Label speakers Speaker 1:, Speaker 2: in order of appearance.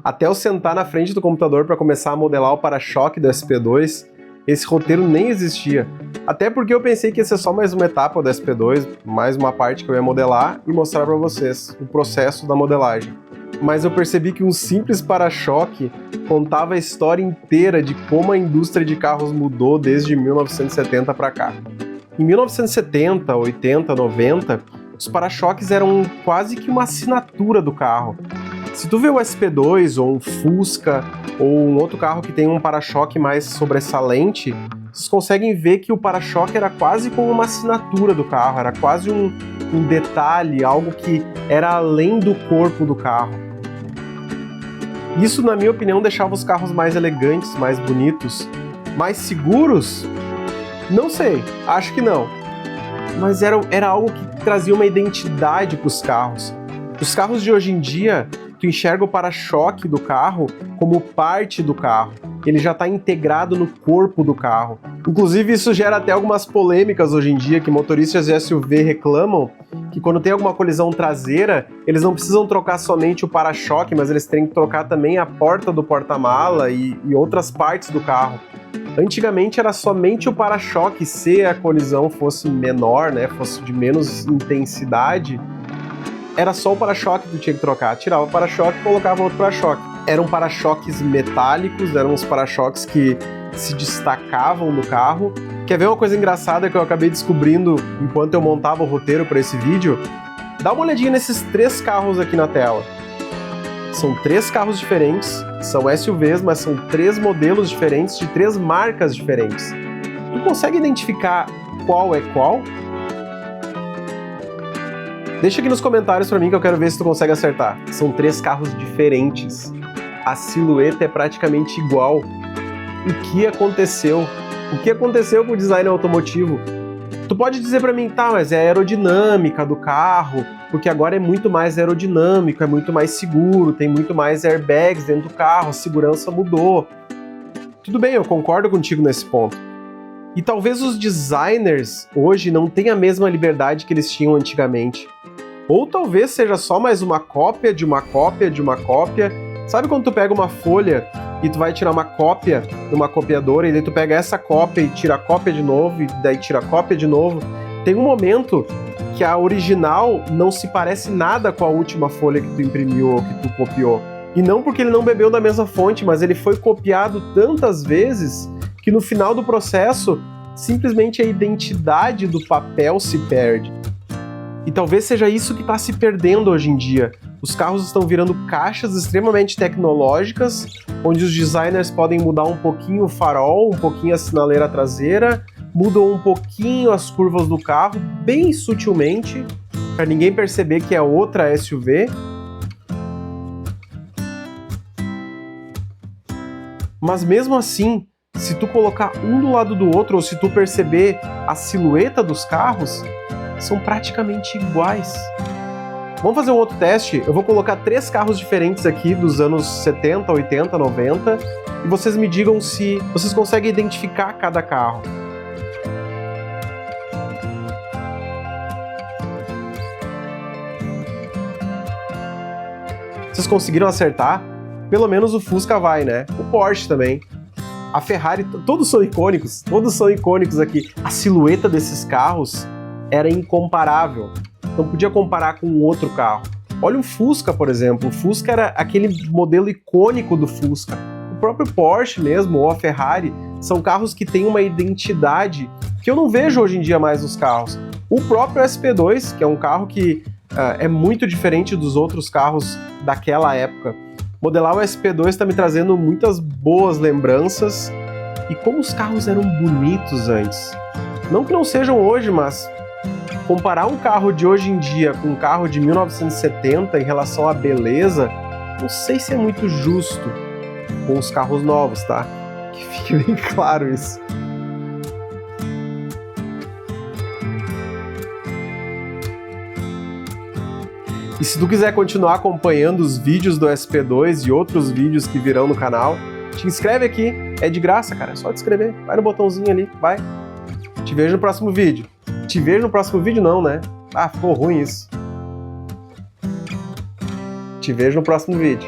Speaker 1: Até eu sentar na frente do computador para começar a modelar o para-choque do SP2, esse roteiro nem existia. Até porque eu pensei que ia ser só mais uma etapa do SP2, mais uma parte que eu ia modelar e mostrar para vocês o processo da modelagem. Mas eu percebi que um simples para-choque contava a história inteira de como a indústria de carros mudou desde 1970 para cá. Em 1970, 80, 90, os para-choques eram quase que uma assinatura do carro. Se tu vê o SP2 ou um Fusca ou um outro carro que tem um para-choque mais sobressalente, vocês conseguem ver que o para-choque era quase como uma assinatura do carro, era quase um detalhe, algo que era além do corpo do carro. Isso, na minha opinião, deixava os carros mais elegantes, mais bonitos, mais seguros? Não sei, acho que não. Mas era algo que trazia uma identidade para os carros. Os carros de hoje em dia, tu enxerga o para-choque do carro como parte do carro. Ele já está integrado no corpo do carro. Inclusive, isso gera até algumas polêmicas hoje em dia, que motoristas de SUV reclamam que quando tem alguma colisão traseira, eles não precisam trocar somente o para-choque, mas eles têm que trocar também a porta do porta-mala e outras partes do carro. Antigamente era somente o para-choque, se a colisão fosse menor, né, fosse de menos intensidade, era só o para-choque que tu tinha que trocar. Tirava o para-choque e colocava outro para-choque. Eram para-choques metálicos, eram os para-choques que se destacavam no carro. Quer ver uma coisa engraçada que eu acabei descobrindo enquanto eu montava o roteiro para esse vídeo? Dá uma olhadinha nesses 3 carros aqui na tela. São 3 carros diferentes, são SUVs, mas são 3 modelos diferentes de 3 marcas diferentes. Tu consegue identificar qual é qual? Deixa aqui nos comentários pra mim que eu quero ver se tu consegue acertar. São 3 carros diferentes. A silhueta é praticamente igual. O que aconteceu? O que aconteceu com o design automotivo? Tu pode dizer pra mim, tá, mas é a aerodinâmica do carro, porque agora é muito mais aerodinâmico, é muito mais seguro, tem muito mais airbags dentro do carro, a segurança mudou. Tudo bem, eu concordo contigo nesse ponto. E talvez os designers hoje não tenham a mesma liberdade que eles tinham antigamente. Ou talvez seja só mais uma cópia de uma cópia de uma cópia. Sabe quando tu pega uma folha e tu vai tirar uma cópia de uma copiadora e daí tu pega essa cópia e tira a cópia de novo e daí tira a cópia de novo? Tem um momento que a original não se parece nada com a última folha que tu imprimiu ou que tu copiou. E não porque ele não bebeu da mesma fonte, mas ele foi copiado tantas vezes que no final do processo simplesmente a identidade do papel se perde. E talvez seja isso que está se perdendo hoje em dia. Os carros estão virando caixas extremamente tecnológicas, onde os designers podem mudar um pouquinho o farol, um pouquinho a sinaleira traseira, mudam um pouquinho as curvas do carro, bem sutilmente, para ninguém perceber que é outra SUV. Mas mesmo assim, se tu colocar um do lado do outro, ou se tu perceber a silhueta dos carros, são praticamente iguais. Vamos fazer um outro teste? Eu vou colocar 3 carros diferentes aqui dos anos 70, 80, 90 e vocês me digam se vocês conseguem identificar cada carro. Vocês conseguiram acertar? Pelo menos o Fusca vai, né? O Porsche também. A Ferrari, todos são icônicos aqui. A silhueta desses carros era incomparável. Não podia comparar com outro carro. Olha o Fusca, por exemplo. O Fusca era aquele modelo icônico do Fusca. O próprio Porsche mesmo, ou a Ferrari, são carros que têm uma identidade que eu não vejo hoje em dia mais nos carros. O próprio SP2, que é um carro que é muito diferente dos outros carros daquela época. Modelar o SP2 está me trazendo muitas boas lembranças e como os carros eram bonitos antes. Não que não sejam hoje, mas comparar um carro de hoje em dia com um carro de 1970 em relação à beleza, não sei se é muito justo com os carros novos, tá? Que fique bem claro isso. E se tu quiser continuar acompanhando os vídeos do SP2 e outros vídeos que virão no canal, te inscreve aqui, é de graça, cara, é só te inscrever, vai no botãozinho ali, vai. Te vejo no próximo vídeo. Te vejo no próximo vídeo não, né? Ah, ficou ruim isso. Te vejo no próximo vídeo.